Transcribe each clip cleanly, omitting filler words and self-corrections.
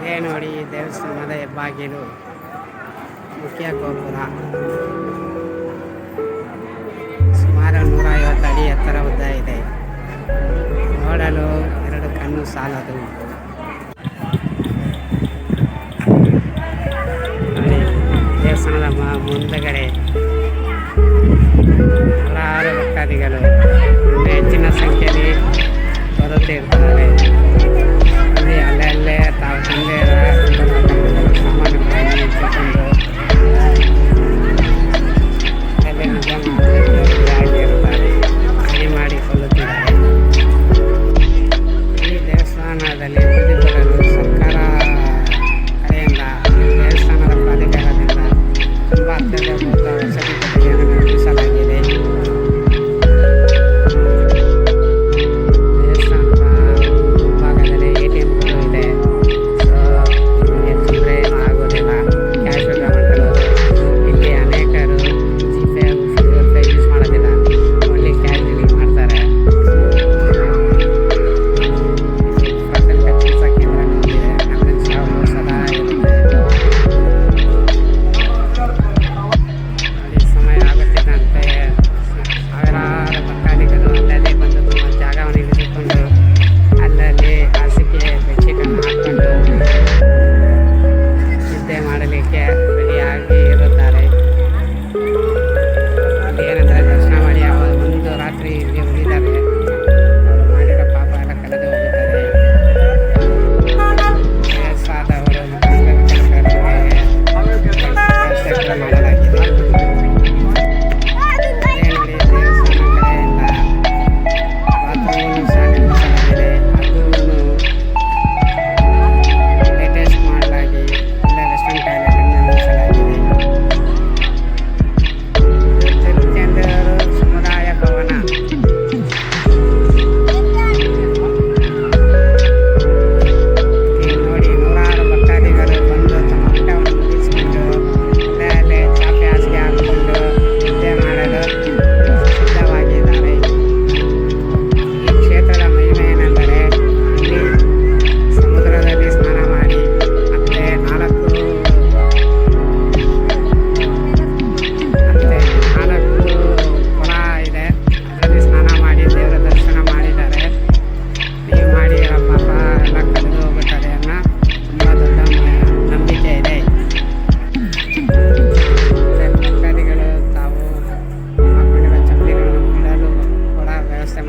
ಇದೇ ನೋಡಿ ದೇವಸ್ಥಾನದ ಹೆಬ್ಬಾಗಿಲು, ಮುಖ್ಯ ಗೋಪುರ. ಸುಮಾರು 150 ಅಡಿ ಎತ್ತರ ಉದ್ದ ಇದೆ. ನೋಡಲು 2 ಕಣ್ಣು ಸಾಲದು. ನೋಡಿ ದೇವಸ್ಥಾನದ ಮುಂದಗಡೆ ಹಲವಾರು ಭಕ್ತಾದಿಗಳು ಹೆಚ್ಚಿನ ಸಂಖ್ಯೆಯಲ್ಲಿ ಬರುತ್ತಿರ್ತಾರೆ. ಅಲ್ಲೇ ತಾವು ತಂದೆಯ ಸಾಮಾನುಗಳನ್ನು ಇಟ್ಟುಕೊಂಡು ಆಗಿರುತ್ತಾರೆ, ಸರಿ ಮಾಡಿಕೊಳ್ಳುತ್ತಿದ್ದಾರೆ. ಈ ದೇವಸ್ಥಾನದಲ್ಲಿ ಉಳಿದುಕೊಳ್ಳಲು ಸರ್ಕಾರ ಕಡೆಯಿಂದ ದೇವಸ್ಥಾನದ ಪ್ರಾಧಿಕಾರದಿಂದ ತುಂಬ ಅತ್ಯಂತ ವಸತಿ ಕೊಠಡಿಯನ್ನು ನಿರ್ಮಿಸಲಾಗಿದೆ.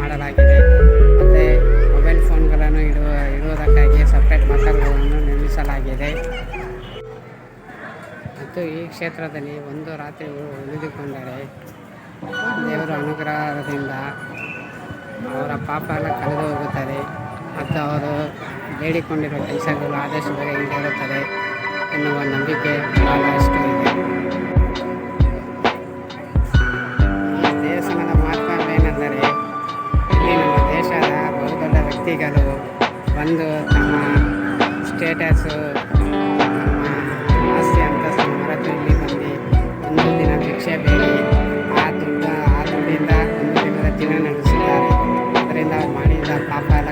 ಮಾಡಲಾಗಿದೆ. ಮತ್ತು ಮೊಬೈಲ್ ಫೋನ್ಗಳನ್ನು ಇಡುವುದಕ್ಕಾಗಿ ಸಪ್ರೇಟ್ ಮಕ್ಕಳನ್ನು ನಿರ್ಮಿಸಲಾಗಿದೆ. ಮತ್ತು ಈ ಕ್ಷೇತ್ರದಲ್ಲಿ ಒಂದು ರಾತ್ರಿ ಉಳಿದುಕೊಂಡರೆ ದೇವರ ಅನುಗ್ರಹದಿಂದ ಅವರ ಪಾಪ ಎಲ್ಲ ಕಳೆದು ಹೋಗುತ್ತದೆ ಮತ್ತು ಅವರು ಬೇಡಿಕೊಂಡಿರುವ ಕೆಲಸಗಳು ಆದಷ್ಟು ಬೇಗ ಈಡೇರುತ್ತದೆ ಎನ್ನುವ ನಂಬಿಕೆ ಬಹಳಷ್ಟು ಇದೆ. ಈ ದೇವಸ್ಥಾನದ ಮಹತ್ವವೇನೆಂದರೆ ಇಲ್ಲಿ ನಮ್ಮ ದೇಶದ ಬಹುದೊಡ್ಡ ವ್ಯಕ್ತಿಗಳು ಬಂದು ತಮ್ಮ ಸ್ಟೇಟಸ್ಸು, ಆಸ್ತಿ ಅಂತಸ್ತನ್ನು ಮರೆತು ಇಲ್ಲಿ ಬಂದು ಒಂದು ದಿನ ಭಿಕ್ಷೆ ಬೇಡಿ ಆ ದುಡ್ಡಿಂದ ಒಂದು ದಿನದ ಜೀವನ ನಡೆಸಿದ್ದಾರೆ. ಅದರಿಂದ ಮಾಡಿದ ಪಾಪ ಎಲ್ಲ